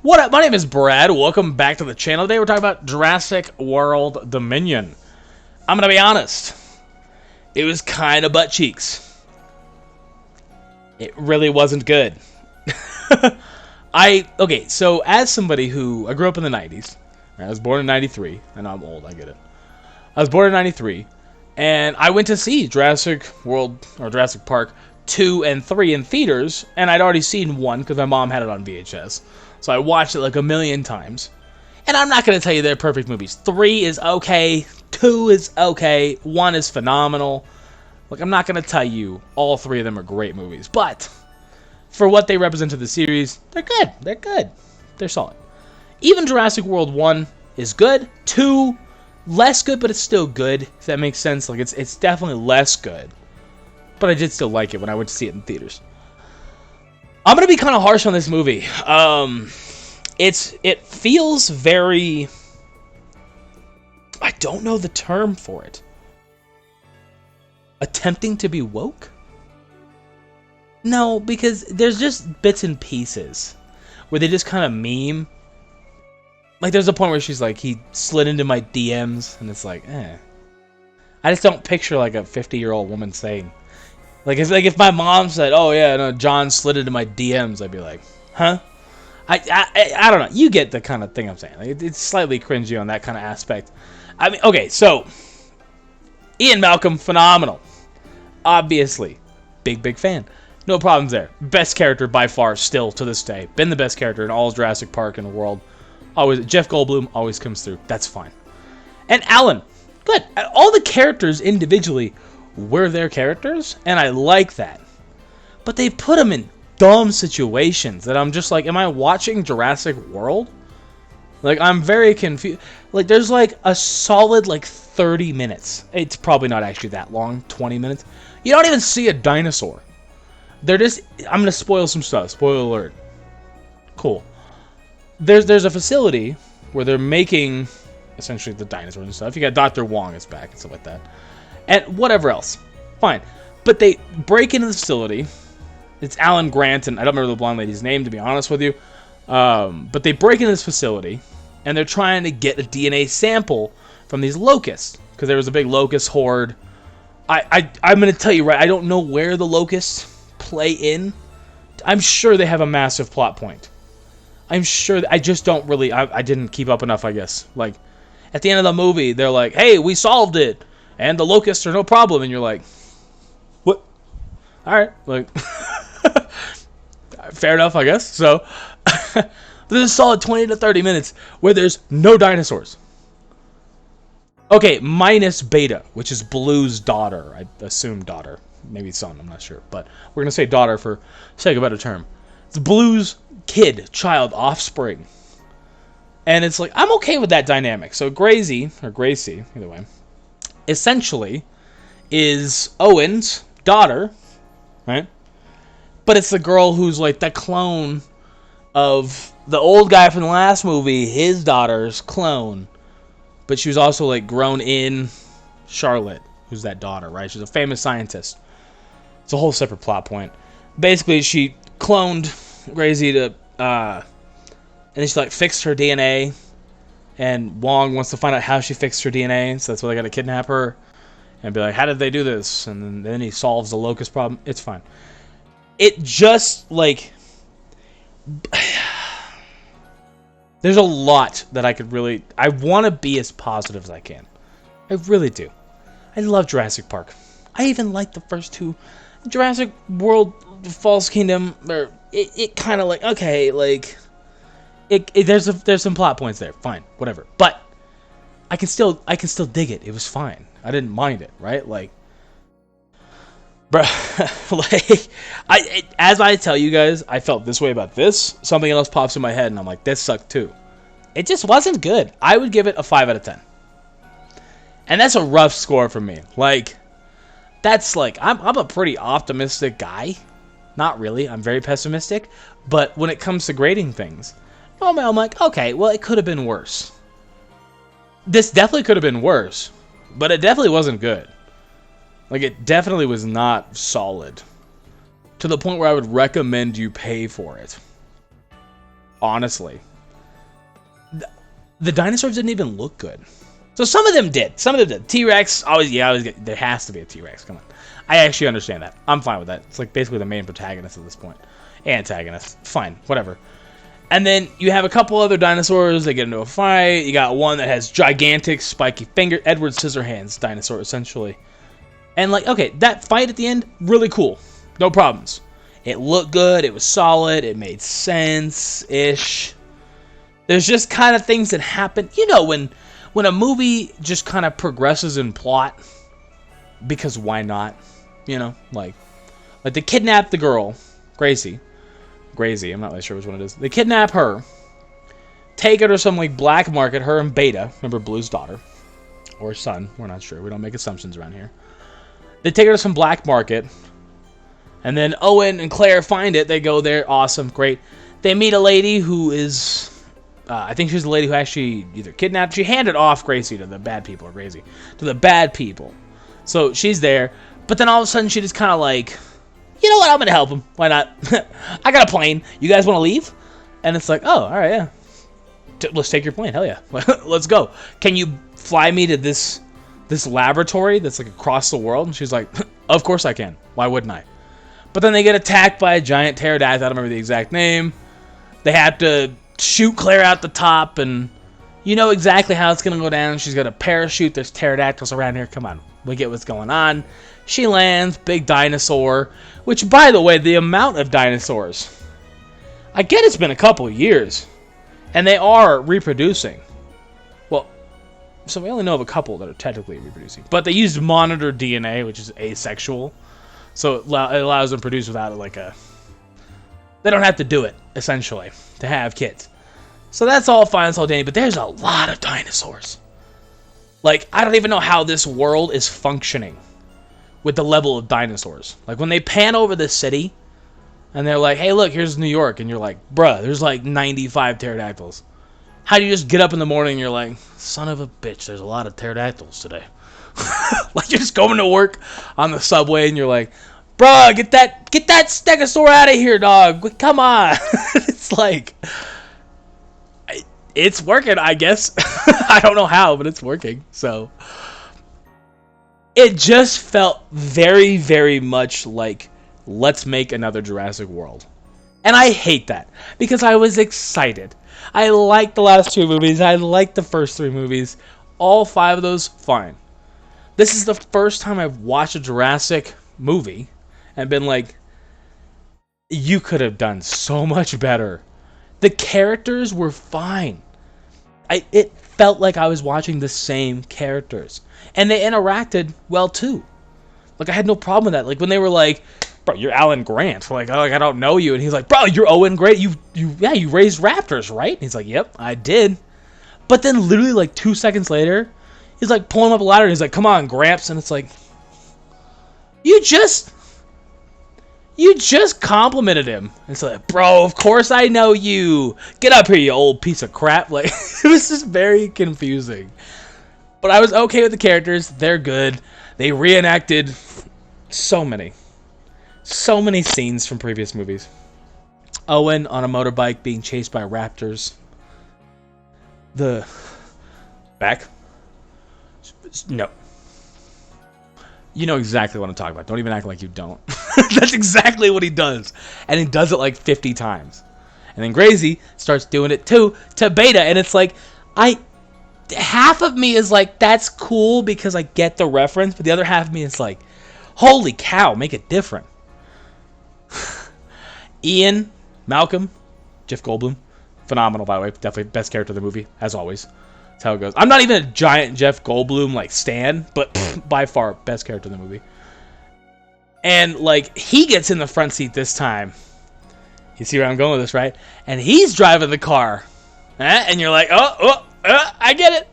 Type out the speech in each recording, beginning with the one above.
What up? My name is Brad. Welcome back to the channel. Today we're talking about Jurassic World Dominion. I'm gonna be honest. It was kind of butt cheeks. It really wasn't good. Okay, so as somebody who I grew up in the 90s, I was born in 93. I know I'm old, I get it. I was born in 93, and I went to see Jurassic World, or Jurassic Park 2 and 3 in theaters, and I'd already seen 1 because my mom had it on VHS. So I watched it like a million times. And I'm not going to tell you they're perfect movies. 3 is okay, 2 is okay, 1 is phenomenal. Like, I'm not going to tell you all 3 of them are great movies, but for what they represent to the series, they're good. They're good. They're solid. Even Jurassic World 1 is good. 2, less good, but it's still good, if that makes sense. Like, it's definitely less good. But I did still like it when I went to see it in theaters. I'm going to be kind of harsh on this movie. It feels very... I don't know the term for it. Attempting to be woke? No, because there's just bits and pieces where they just kind of meme. Like, there's a point where she's like, he slid into my DMs, and it's like, eh. I just don't picture, like, a 50-year-old woman saying... Like, it's like if my mom said, oh, yeah, no, John slid into my DMs, I'd be like, huh? I don't know. You get the kind of thing I'm saying. Like, it's slightly cringy on that kind of aspect. I mean, okay, so, Ian Malcolm, phenomenal. Obviously. Big fan. No problems there. Best character by far, still, to this day. Been the best character in all Jurassic Park in the world. Always, Jeff Goldblum always comes through. That's fine. And Alan, good. All the characters individually were their characters, and I like that. But they put them in dumb situations that I'm just like, am I watching Jurassic World? Like, I'm very confused. Like, there's like a solid like 30 minutes. It's probably not actually that long, 20 minutes. You don't even see a dinosaur. They're just, I'm gonna spoil some stuff. Spoiler alert. Cool. There's a facility where they're making essentially the dinosaurs and stuff. You got Dr. Wong is back and stuff like that. And whatever else. Fine. But they break into the facility. It's Alan Grant, and I don't remember the blonde lady's name, to be honest with you. But they break into this facility, and they're trying to get a DNA sample from these locusts. Because there was a big locust horde. I'm going to tell you, right, I don't know where the locusts play in. I'm sure they have a massive plot point. I'm sure, I just don't really, I didn't keep up enough, I guess. Like, at the end of the movie, they're like, hey, we solved it. And the locusts are no problem, and you're like, what? Alright, like, fair enough, I guess. So, there's a solid 20 to 30 minutes where there's no dinosaurs. Okay, minus Beta, which is Blue's daughter. I assume daughter. Maybe son, I'm not sure. But we're going to say daughter for sake of a better term. It's Blue's kid, child, offspring. And it's like, I'm okay with that dynamic. So Gracie, either way, essentially is Owen's daughter, right? But it's the girl who's like the clone of the old guy from the last movie, his daughter's clone. But she was also like grown in Charlotte, who's that daughter, right? She's a famous scientist. It's a whole separate plot point. Basically, she cloned Gracie to, and then she like fixed her DNA. And Wong wants to find out how she fixed her DNA, so that's why they got to kidnap her and be like, how did they do this? And then he solves the locust problem. It's fine. It just, like, there's a lot that I could really, I want to be as positive as I can. I really do. I love Jurassic Park. I even like the first 2. Jurassic World False Kingdom, or it kind of like, okay, like... There's some plot points there. Fine, whatever. But I can still dig it. It was fine. I didn't mind it, right? Like, bro, like as I tell you guys, I felt this way about this. Something else pops in my head, and I'm like, this sucked too. It just wasn't good. I would give it a 5 out of 10, and that's a rough score for me. Like, that's like I'm a pretty optimistic guy. Not really. I'm very pessimistic. But when it comes to grading things, I'm like, okay, well, it could have been worse. This definitely could have been worse, but it definitely wasn't good. Like, it definitely was not solid. To the point where I would recommend you pay for it. Honestly. The dinosaurs didn't even look good. So some of them did. Some of them did. T-Rex, always get, there has to be a T-Rex. Come on. I actually understand that. I'm fine with that. It's like basically the main protagonist at this point. Antagonist. Fine. Whatever. And then you have a couple other dinosaurs. They get into a fight. You got one that has gigantic, spiky finger. Edward Scissorhands dinosaur, essentially. And like, okay, that fight at the end, really cool. No problems. It looked good. It was solid. It made sense-ish. There's just kind of things that happen. You know, when a movie just kind of progresses in plot, because why not? You know, like they kidnap the girl, Gracie, I'm not really sure which one it is. They kidnap her, take her to some like black market, her and Beta, remember Blue's daughter, or son, we're not sure, we don't make assumptions around here. They take her to some black market, and then Owen and Claire find it, they go there, awesome, great. They meet a lady who is... I think she's the lady who actually either kidnapped... She handed off Gracie to the bad people, or Gracie, to the bad people. So she's there, but then all of a sudden she just kind of like, you know what, I'm going to help him. Why not? I got a plane. You guys want to leave? And it's like, oh, all right, yeah. Let's take your plane. Hell yeah. Let's go. Can you fly me to this laboratory that's like across the world? And she's like, of course I can. Why wouldn't I? But then they get attacked by a giant pterodactyl. I don't remember the exact name. They have to shoot Claire out the top, and you know exactly how it's going to go down. She's got a parachute. There's pterodactyls around here. Come on. We get what's going on. She lands. Big dinosaur. Which, by the way, the amount of dinosaurs. I get it's been a couple of years. And they are reproducing. Well, so we only know of a couple that are technically reproducing. But they used monitored DNA, which is asexual. So it allows them to produce without like a... They don't have to do it, essentially, to have kids. So that's all fine, it's all dandy, but there's a lot of dinosaurs. Like, I don't even know how this world is functioning with the level of dinosaurs. Like, when they pan over the city, and they're like, hey, look, here's New York, and you're like, bruh, there's like 95 pterodactyls. How do you just get up in the morning and you're like, son of a bitch, there's a lot of pterodactyls today. Like, you're just going to work on the subway, and you're like, bruh, get that stegosaur out of here, dog. Come on. It's like, it's working, I guess. I don't know how, but it's working. So it just felt very, very much like, let's make another Jurassic World. And I hate that, because I was excited. I liked the last two movies. I liked the first three movies. All five of those, fine. This is the first time I've watched a Jurassic movie and been like, you could have done so much better. The characters were fine. It felt like I was watching the same characters. And they interacted well, too. Like, I had no problem with that. Like, when they were like, bro, you're Alan Grant. Like, oh, I don't know you. And he's like, bro, you're Owen Grant. You raised raptors, right? And he's like, yep, I did. But then literally, like, 2 seconds later, he's like pulling up a ladder and he's like, come on, Gramps. And it's like, you just complimented him. It's like, bro, of course I know you. Get up here, you old piece of crap. Like, it was just very confusing. But I was okay with the characters. They're good. They reenacted so many scenes from previous movies. Owen on a motorbike being chased by raptors. No. You know exactly what I'm talking about. Don't even act like you don't. That's exactly what he does. And he does it like 50 times. And then Gracie starts doing it too to Beta. And it's like, half of me is like, that's cool because I get the reference. But the other half of me is like, holy cow, make it different. Ian, Malcolm, Jeff Goldblum. Phenomenal, by the way. Definitely best character of the movie, as always. That's how it goes. I'm not even a giant Jeff Goldblum like stan, but by far best character in the movie. And like he gets in the front seat this time. You see where I'm going with this, right? And he's driving the car, and you're like, I get it.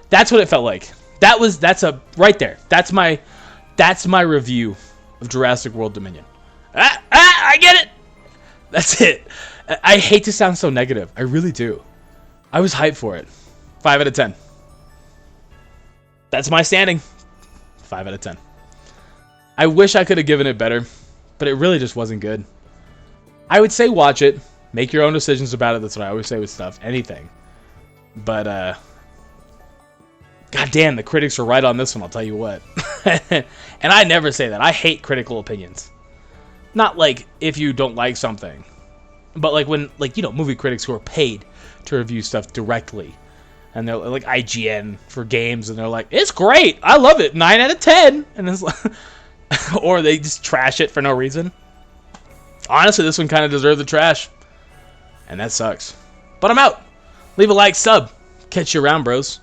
That's what it felt like. That's right there. That's my review of Jurassic World Dominion. I get it. That's it. I hate to sound so negative. I really do. I was hyped for it. 5 out of 10. That's my standing. 5 out of 10. I wish I could have given it better, but it really just wasn't good. I would say watch it. Make your own decisions about it. That's what I always say with stuff. Anything. But god damn, the critics are right on this one, I'll tell you what. And I never say that. I hate critical opinions. Not like if you don't like something, but like when, like, you know, movie critics who are paid to review stuff directly, and they're like IGN for games, and they're like, it's great, I love it, 9 out of 10, and it's like, or they just trash it for no reason. Honestly, this one kind of deserved the trash, and that sucks. But I'm out. Leave a like, sub. Catch you around, bros.